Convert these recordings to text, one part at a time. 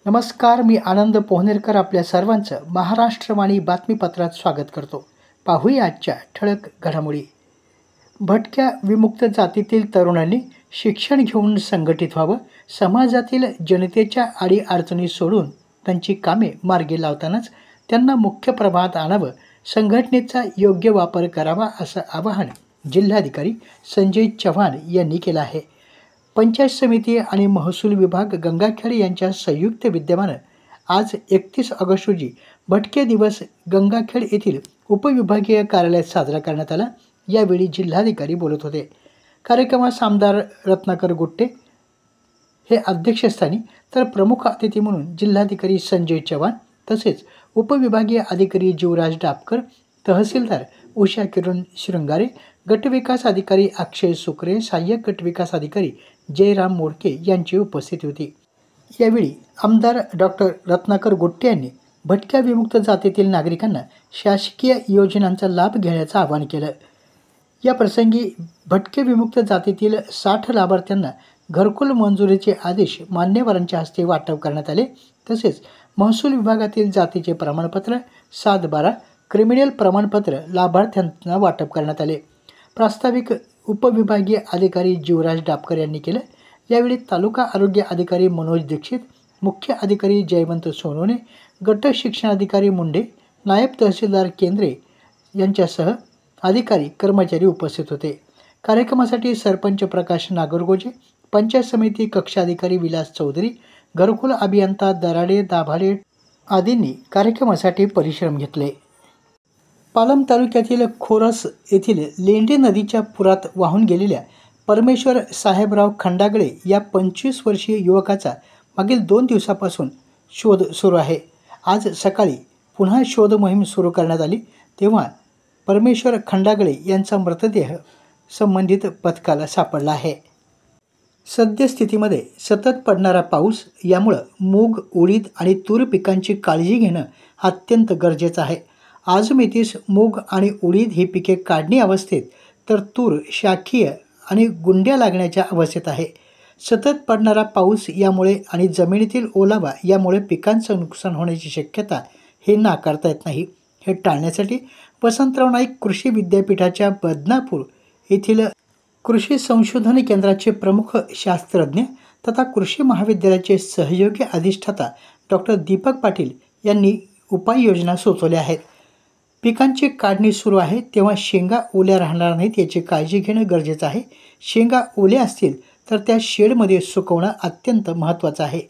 नमस्कार, मी आनंद पोहनेरकर आपल्या सर्वांचं महाराष्ट्रवाणी बातमीपत्रात स्वागत करतो. पाहूया आजच्या ठळक घडामोडी. भटक्या विमुक्त जातीतील तरुणांनी शिक्षण घेऊन संघटित व्हावं, समाजातील जनतेच्या अडीअडचणी सोडून त्यांची कामे मार्गी लावतानाच त्यांना मुख्य प्रवाहात आणावं, संघटनेचा योग्य वापर करावा असं आवाहन जिल्हाधिकारी संजय चव्हाण यांनी केलं आहे. पंचायत समिती आणि महसूल विभाग गंगाखेड यांच्या संयुक्त विद्यमानं आज 31 ऑगस्ट रोजी भटके दिवस गंगाखेड येथील उपविभागीय कार्यालयात साजरा करण्यात आला. यावेळी जिल्हाधिकारी बोलत होते. कार्यक्रमास आमदार रत्नाकर गुट्टे हे अध्यक्षस्थानी तर प्रमुख अतिथी म्हणून जिल्हाधिकारी संजय चव्हाण तसेच उपविभागीय अधिकारी जीवराज डापकर, तहसीलदार उषा किरण शृंगारे, गटविकास अधिकारी अक्षय सुकरे, सहाय्यक गटविकास अधिकारी जयराम मोडके यांची उपस्थिती होती. यावेळी आमदार डॉक्टर रत्नाकर गुट्टे यांनी भटक्या विमुक्त जातीतील नागरिकांना शासकीय योजनांचा लाभ घेण्याचं आवाहन केलं. या प्रसंगी भटके विमुक्त जातीतील 60 लाभार्थ्यांना घरकुल मंजुरीचे आदेश मान्यवरांच्या हस्ते वाटप करण्यात आले. तसेच महसूल विभागातील जातीचे प्रमाणपत्र 7/12 क्रिमिनल प्रमाणपत्र लाभार्थ्यांना वाटप करण्यात आले. प्रास्ताविक उपविभागीय अधिकारी जीवराज डापकर यांनी केलं. यावेळी तालुका आरोग्य अधिकारी मनोज दीक्षित, मुख्य अधिकारी जयवंत सोनवणे, गट शिक्षणाधिकारी मुंडे, नायब तहसीलदार केंद्रे यांच्यासह अधिकारी कर्मचारी उपस्थित होते. कार्यक्रमासाठी सरपंच प्रकाश नागरगोजे, पंचायत समिती कक्षाधिकारी विलास चौधरी, घरकुल अभियंता दराडे दाभाडे आदींनी कार्यक्रमासाठी परिश्रम घेतले. पालम तालुक्यातील खोरस येथील लेंडे नदीच्या पुरात वाहून गेलेल्या परमेश्वर साहेबराव खंडागळे या 25 वर्षीय युवकाचा मागील 2 दिवसापासून शोध सुरू आहे. आज सकाळी पुन्हा शोध मोहीम सुरू करण्यात आली तेव्हा परमेश्वर खंडागळे यांचा मृतदेह संबंधित पथकाला सापडला आहे. सद्यस्थितीमध्ये सतत पडणारा पाऊस यामुळं मूग, उडीद आणि तूर पिकांची काळजी घेणं अत्यंत गरजेचं आहे. आजमितीस मूग आणि उडीद ही पिके काढणी अवस्थेत तर तूर शाखीय आणि गुंड्या लागण्याच्या अवस्थेत आहे. सतत पडणारा पाऊस यामुळे आणि जमिनीतील ओलावा यामुळे पिकांचं नुकसान होण्याची शक्यता हे नाकारता येत नाही. हे टाळण्यासाठी वसंतराव नाईक कृषी विद्यापीठाच्या बदनापूर येथील कृषी संशोधन केंद्राचे प्रमुख शास्त्रज्ञ तथा कृषी महाविद्यालयाचे सहयोगी अधिष्ठाता डॉक्टर दीपक पाटील यांनी उपाययोजना सुचवल्या आहेत. पिकांची काढणी सुरू आहे तेव्हा शेंगा ओल्या राहणार नाहीत याची काळजी घेणं गरजेचं आहे. शेंगा ओल्या असतील तर त्या शेडमध्ये सुकवणं अत्यंत महत्त्वाचं आहे.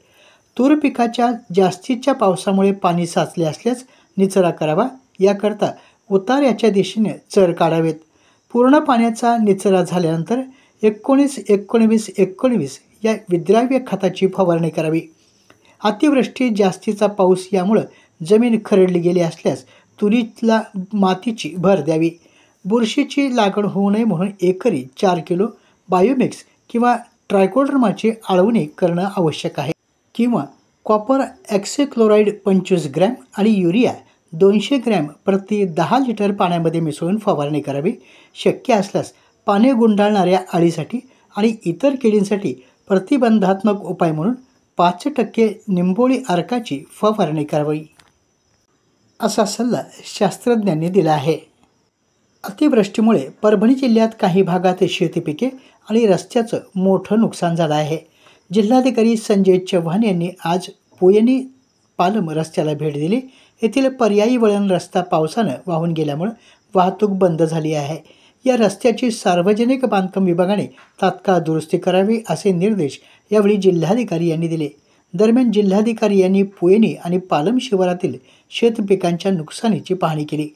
तूर पिकाच्या जास्तीच्या पावसामुळे पाणी साचले असल्यास निचरा करावा. याकरता उतार्याच्या दिशेने चर काढावेत. पूर्ण पाण्याचा निचरा झाल्यानंतर 19-19-19 या विद्राव्य खताची फवारणी करावी. अतिवृष्टी, जास्तीचा पाऊस यामुळं जमीन खरडली गेली असल्यास तुरीला मातीची भर द्यावी. बुरशीची लागण होऊ नये म्हणून एकरी 4 किलो बायोमिक्स किंवा ट्रायकोडर्माची आळवणी करणं आवश्यक आहे. किंवा कॉपर ऑक्सीक्लोराईड 25 ग्रॅम आणि युरिया 200 ग्रॅम प्रति 10 लिटर पाण्यामध्ये मिसळून फवारणी करावी. शक्य असल्यास पाने गुंडाळणाऱ्या अळीसाठी आणि इतर किडींसाठी प्रतिबंधात्मक उपाय म्हणून 5% निंबोळी अर्काची फवारणी करावी असा सल्ला शास्त्रज्ञांनी दिला आहे. अतिवृष्टीमुळे परभणी जिल्ह्यात काही भागात शेती पिके आणि रस्त्याचं मोठं नुकसान झालं आहे. जिल्हाधिकारी संजय चव्हाण यांनी आज पोयनी पालम रस्त्याला भेट दिली. येथील पर्यायी वळण रस्ता पावसानं वाहून गेल्यामुळे वाहतूक बंद झाली आहे. या रस्त्याची सार्वजनिक बांधकाम विभागाने तात्काळ दुरुस्ती करावी असे निर्देश यावेळी जिल्हाधिकारी यांनी दिले. दरम्यान जिल्हाधिकारी यांनी पोयनी आणि पालम शिवारातील शेतपिकांच्या नुकसानीची पाहणी केली.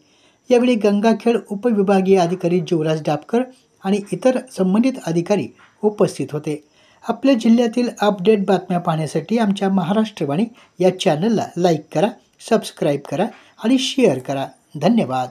यावेळी गंगाखेड उपविभागीय अधिकारी जीवराज डापकर आणि इतर संबंधित अधिकारी उपस्थित होते. आपल्या जिल्ह्यातील अपडेट बातम्या पाहण्यासाठी आमच्या महाराष्ट्रवाणी या चॅनलला लाईक करा, सबस्क्राईब करा आणि शेअर करा. धन्यवाद.